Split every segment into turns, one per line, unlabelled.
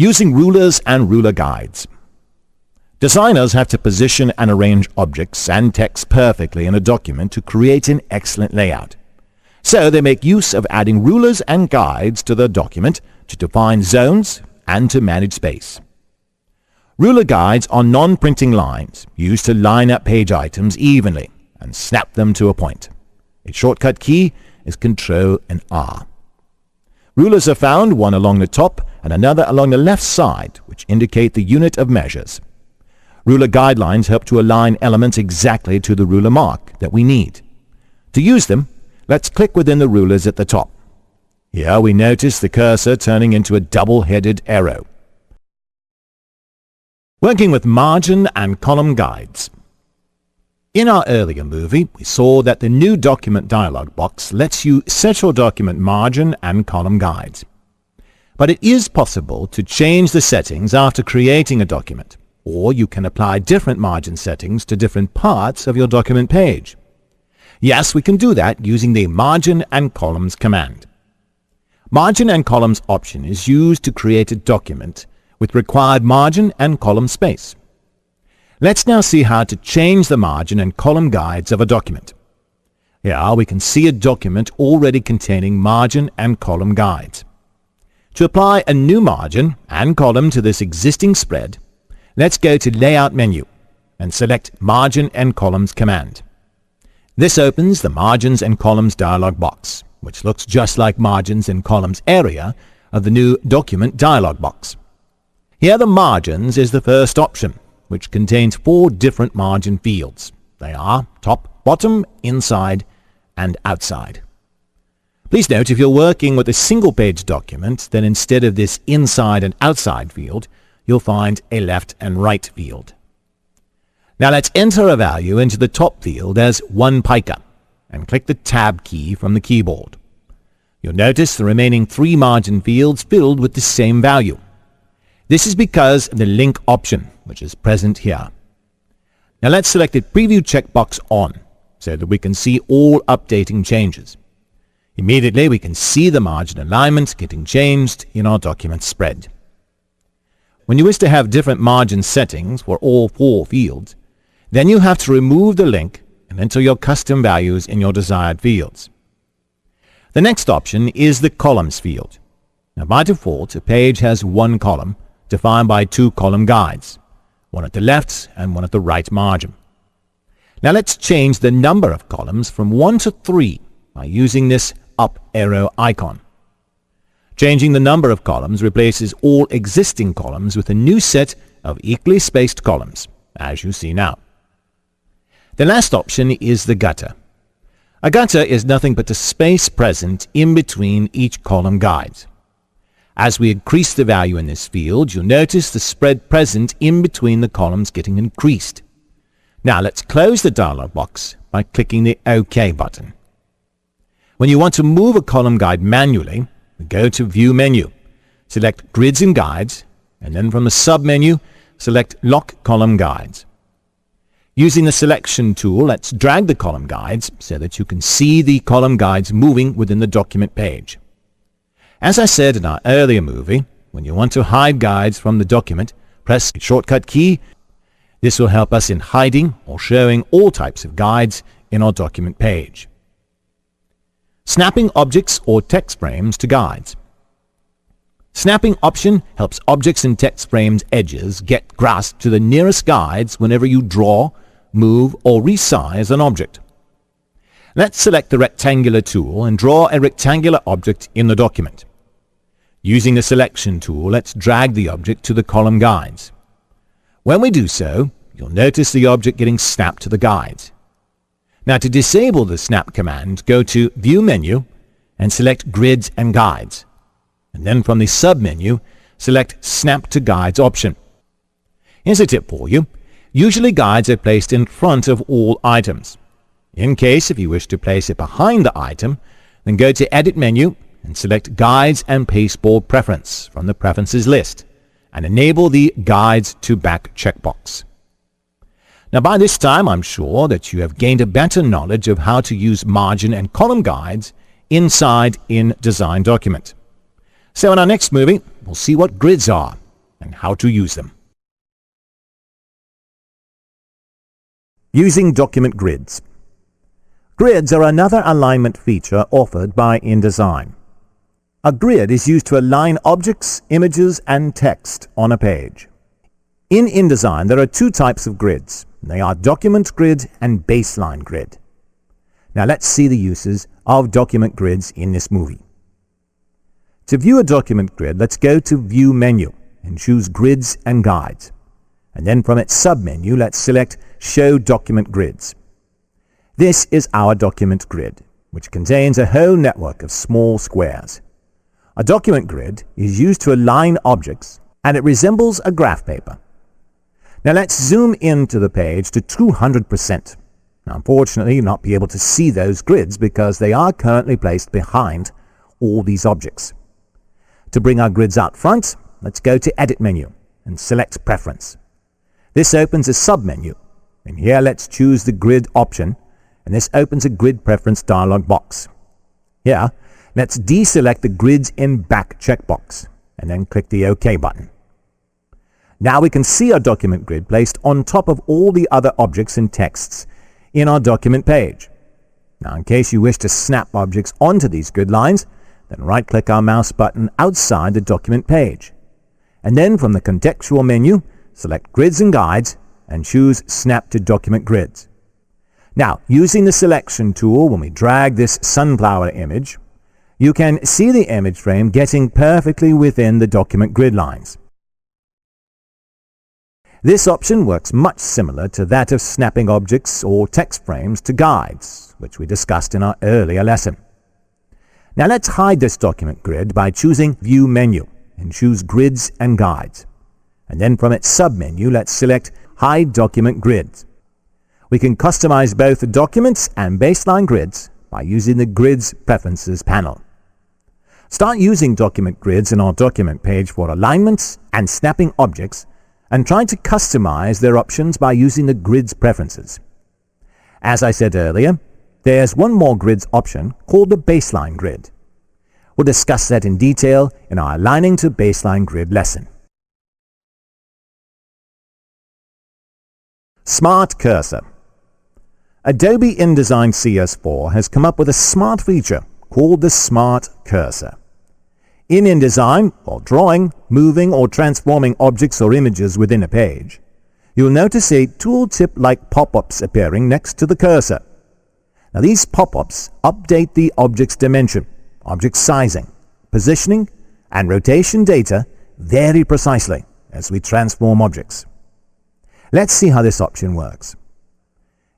Using rulers and ruler guides. Designers have to position and arrange objects and text perfectly in a document to create an excellent layout. So they make use of adding rulers and guides to the document to define zones and to manage space. Ruler guides are non-printing lines used to line up page items evenly and snap them to a point. Its shortcut key is Ctrl and R. Rulers are found one along the top and another along the left side, which indicate the unit of measures. Ruler guidelines help to align elements exactly to the ruler mark that we need. To use them, let's click within the rulers at the top. Here we notice the cursor turning into a double-headed arrow. Working with margin and column guides. In our earlier movie, we saw that the new document dialog box lets you set your document margin and column guides. But it is possible to change the settings after creating a document, or you can apply different margin settings to different parts of your document page. Yes, we can do that using the margin and columns command. Margin and columns option is used to create a document with required margin and column space. Let's now see how to change the margin and column guides of a document. Here we can see a document already containing margin and column guides. To apply a new margin and column to this existing spread, let's go to Layout menu and select Margin and Columns command. This opens the Margins and Columns dialog box, which looks just like Margins and Columns area of the new Document dialog box. Here the Margins is the first option, which contains 4 different margin fields. They are top, bottom, inside, and outside. Please note, if you're working with a single-page document, then instead of this inside and outside field, you'll find a left and right field. Now let's enter a value into the top field as 1 pica and click the Tab key from the keyboard. You'll notice the remaining 3 margin fields filled with the same value. This is because of the link option, which is present here. Now let's select the Preview checkbox on so that we can see all updating changes. Immediately we can see the margin alignment getting changed in our document spread. When you wish to have different margin settings for all 4 fields, then you have to remove the link and enter your custom values in your desired fields. The next option is the Columns field. Now by default, a page has 1 column defined by 2 column guides, one at the left and one at the right margin. Now let's change the number of columns from 1 to 3 by using this up arrow icon. Changing the number of columns replaces all existing columns with a new set of equally spaced columns, as you see now. The last option is the gutter. A gutter is nothing but the space present in between each column guide. As we increase the value in this field, you'll notice the spread present in between the columns getting increased. Now let's close the dialog box by clicking the OK button. When you want to move a column guide manually, go to View menu, select Grids and Guides, and then from the sub-menu, select Lock Column Guides. Using the selection tool, let's drag the column guides so that you can see the column guides moving within the document page. As I said in our earlier movie, when you want to hide guides from the document, press the shortcut key. This will help us in hiding or showing all types of guides in our document page. Snapping objects or text frames to guides. Snapping option helps objects in text frames' edges get grasped to the nearest guides whenever you draw, move, or resize an object. Let's select the rectangular tool and draw a rectangular object in the document. Using the selection tool, let's drag the object to the column guides. When we do so, you'll notice the object getting snapped to the guides. Now to disable the snap command, go to View menu and select Grids and Guides. And then from the sub-menu, select Snap to Guides option. Here's a tip for you. Usually guides are placed in front of all items. In case if you wish to place it behind the item, then go to Edit menu and select Guides and Pasteboard Preference from the Preferences list and enable the Guides to Back checkbox. Now by this time I'm sure that you have gained a better knowledge of how to use margin and column guides inside InDesign document. So in our next movie, we'll see what grids are and how to use them. Using document grids. Grids are another alignment feature offered by InDesign. A grid is used to align objects, images, and text on a page. In InDesign, there are two types of grids. They are document grid and baseline grid. Now let's see the uses of document grids in this movie. To view a document grid, let's go to View menu and choose Grids and Guides. And then from its submenu, let's select Show Document Grids. This is our document grid, which contains a whole network of small squares. A document grid is used to align objects, and it resembles a graph paper. Now let's zoom into the page to 200%. Now, unfortunately, you'll not be able to see those grids because they are currently placed behind all these objects. To bring our grids out front, let's go to Edit menu and select Preference. This opens a submenu, and here let's choose the Grid option, and this opens a Grid Preference dialog box. Here, let's deselect the Grids in Back checkbox, and then click the OK button. Now we can see our document grid placed on top of all the other objects and texts in our document page. Now, in case you wish to snap objects onto these grid lines, then right-click our mouse button outside the document page. And then from the contextual menu, select Grids and Guides and choose Snap to Document Grids. Now, using the selection tool, when we drag this sunflower image, you can see the image frame getting perfectly within the document grid lines. This option works much similar to that of snapping objects or text frames to guides, which we discussed in our earlier lesson. Now let's hide this document grid by choosing View menu and choose Grids and Guides. And then from its submenu, let's select Hide Document Grids. We can customize both the documents and baseline grids by using the Grids Preferences panel. Start using document grids in our document page for alignments and snapping objects, and try to customize their options by using the Grids Preferences. As I said earlier, there's one more grids option called the Baseline Grid. We'll discuss that in detail in our Aligning to Baseline Grid lesson. Smart Cursor. Adobe InDesign CS4 has come up with a smart feature called the Smart Cursor. In InDesign, while drawing, moving, or transforming objects or images within a page, you'll notice a tooltip-like pop-ups appearing next to the cursor. Now, these pop-ups update the object's dimension, object sizing, positioning, and rotation data very precisely as we transform objects. Let's see how this option works.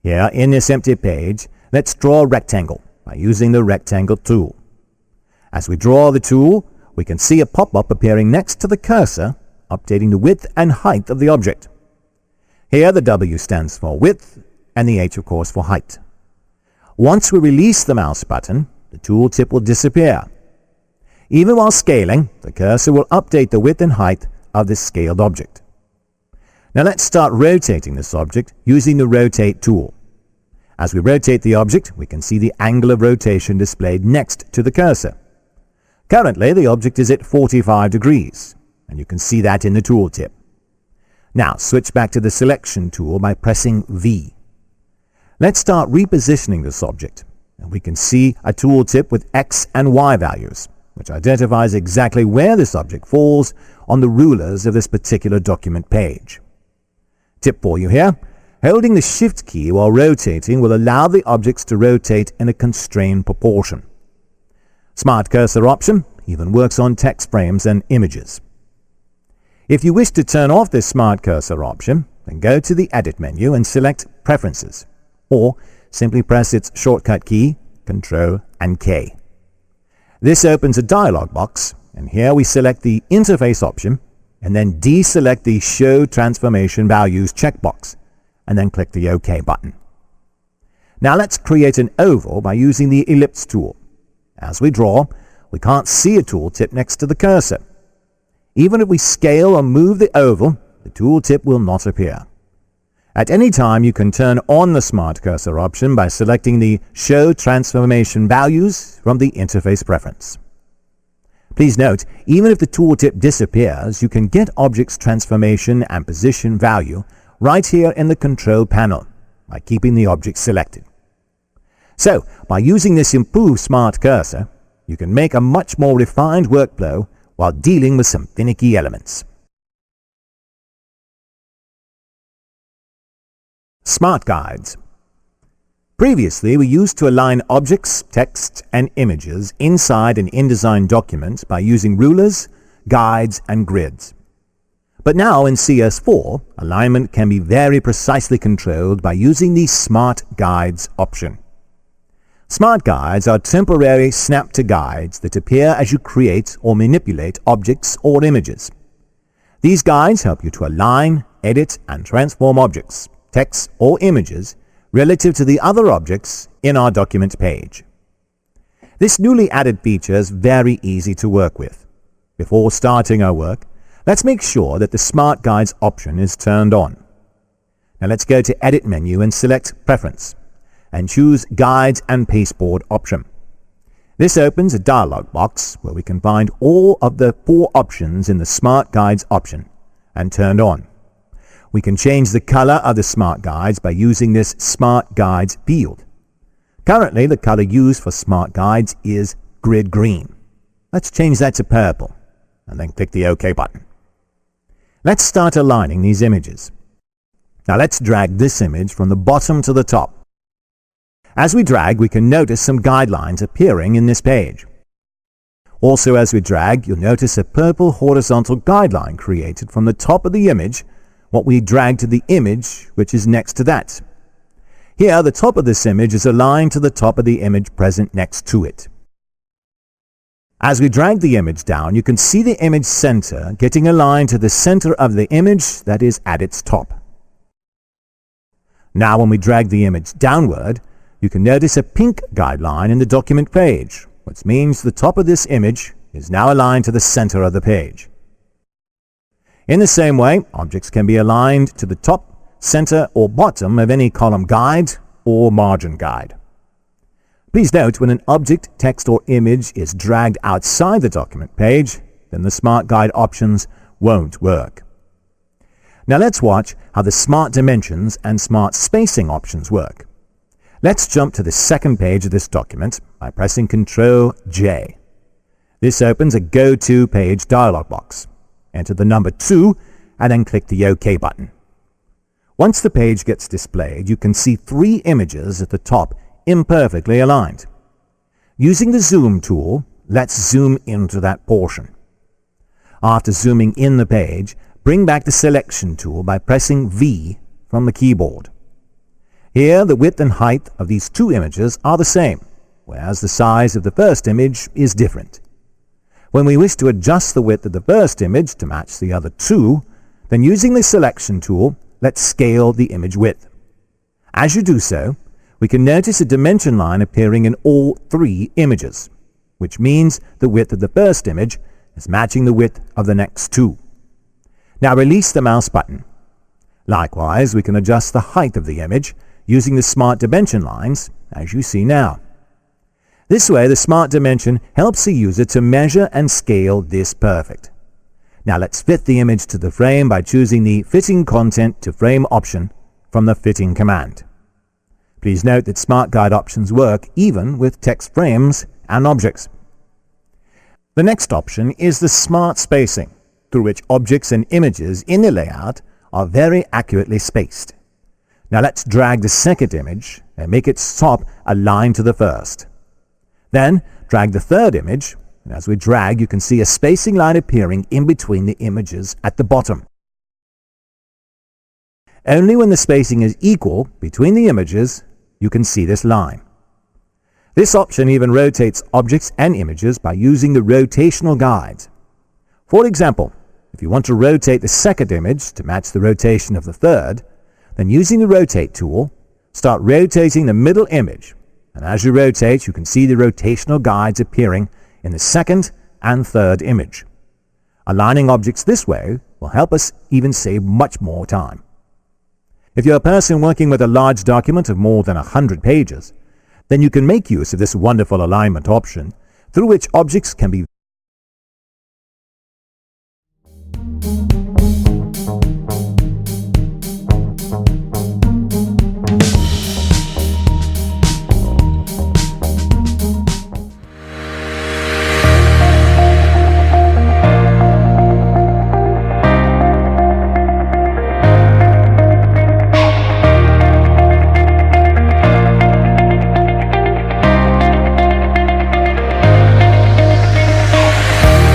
Here, in this empty page, let's draw a rectangle by using the Rectangle tool. As we draw the tool, we can see a pop-up appearing next to the cursor, updating the width and height of the object. Here the W stands for width and the H, of course, for height. Once we release the mouse button, the tooltip will disappear. Even while scaling, the cursor will update the width and height of this scaled object. Now let's start rotating this object using the Rotate tool. As we rotate the object, we can see the angle of rotation displayed next to the cursor. Currently, the object is at 45 degrees, and you can see that in the tooltip. Now, switch back to the Selection tool by pressing V. Let's start repositioning this object, and we can see a tooltip with X and Y values, which identifies exactly where this object falls on the rulers of this particular document page. Tip for you here: holding the Shift key while rotating will allow the objects to rotate in a constrained proportion. Smart Cursor option even works on text frames and images. If you wish to turn off this Smart Cursor option, then go to the Edit menu and select Preferences, or simply press its shortcut key, Ctrl and K. This opens a dialog box, and here we select the Interface option, and then deselect the Show Transformation Values checkbox, and then click the OK button. Now let's create an oval by using the Ellipse tool. As we draw, we can't see a tooltip next to the cursor. Even if we scale or move the oval, the tooltip will not appear. At any time, you can turn on the Smart Cursor option by selecting the Show Transformation Values from the Interface preference. Please note, even if the tooltip disappears, you can get object's transformation and position value right here in the Control panel by keeping the object selected. So, by using this improved Smart Cursor, you can make a much more refined workflow while dealing with some finicky elements. Smart Guides. Previously, we used to align objects, text, and images inside an InDesign document by using rulers, guides, and grids. But now in CS4, alignment can be very precisely controlled by using the Smart Guides option. Smart Guides are temporary snap-to guides that appear as you create or manipulate objects or images. These guides help you to align, edit, and transform objects, text, or images relative to the other objects in our document page. This newly added feature is very easy to work with. Before starting our work, let's make sure that the Smart Guides option is turned on. Now let's go to Edit menu and select Preference, and choose Guides and Pasteboard option. This opens a dialog box where we can find all of the 4 options in the Smart Guides option and turned on. We can change the color of the Smart Guides by using this Smart Guides field. Currently, the color used for Smart Guides is grid green. Let's change that to purple, and then click the OK button. Let's start aligning these images. Now let's drag this image from the bottom to the top. As we drag, we can notice some guidelines appearing in this page. Also, as we drag, you'll notice a purple horizontal guideline created from the top of the image, what we drag to the image which is next to that. Here, the top of this image is aligned to the top of the image present next to it. As we drag the image down, you can see the image center getting aligned to the center of the image that is at its top. Now, when we drag the image downward, you can notice a pink guideline in the document page, which means the top of this image is now aligned to the center of the page. In the same way, objects can be aligned to the top, center, or bottom of any column guide or margin guide. Please note, when an object, text, or image is dragged outside the document page, then the Smart Guide options won't work. Now let's watch how the Smart Dimensions and Smart Spacing options work. Let's jump to the second page of this document by pressing Ctrl-J. This opens a Go To page dialog box. Enter the number 2 and then click the OK button. Once the page gets displayed, you can see 3 images at the top imperfectly aligned. Using the Zoom tool, let's zoom into that portion. After zooming in the page, bring back the Selection tool by pressing V from the keyboard. Here, the width and height of these 2 images are the same, whereas the size of the first image is different. When we wish to adjust the width of the first image to match the other 2, then using the Selection tool, let's scale the image width. As you do so, we can notice a dimension line appearing in all 3 images, which means the width of the first image is matching the width of the next 2. Now release the mouse button. Likewise, we can adjust the height of the image using the Smart Dimension lines, as you see now. This way, the Smart Dimension helps the user to measure and scale this perfect. Now let's fit the image to the frame by choosing the Fitting Content to Frame option from the Fitting command. Please note that Smart Guide options work even with text frames and objects. The next option is the Smart Spacing, through which objects and images in the layout are very accurately spaced. Now let's drag the second image and make its top aligned to the first. Then drag the third image, and as we drag, you can see a spacing line appearing in between the images at the bottom. Only when the spacing is equal between the images, you can see this line. This option even rotates objects and images by using the rotational guides. For example, if you want to rotate the second image to match the rotation of the third, then using the Rotate tool, start rotating the middle image. And as you rotate, you can see the rotational guides appearing in the second and third image. Aligning objects this way will help us even save much more time. If you're a person working with a large document of more than 100 pages, then you can make use of this wonderful alignment option, through which objects can be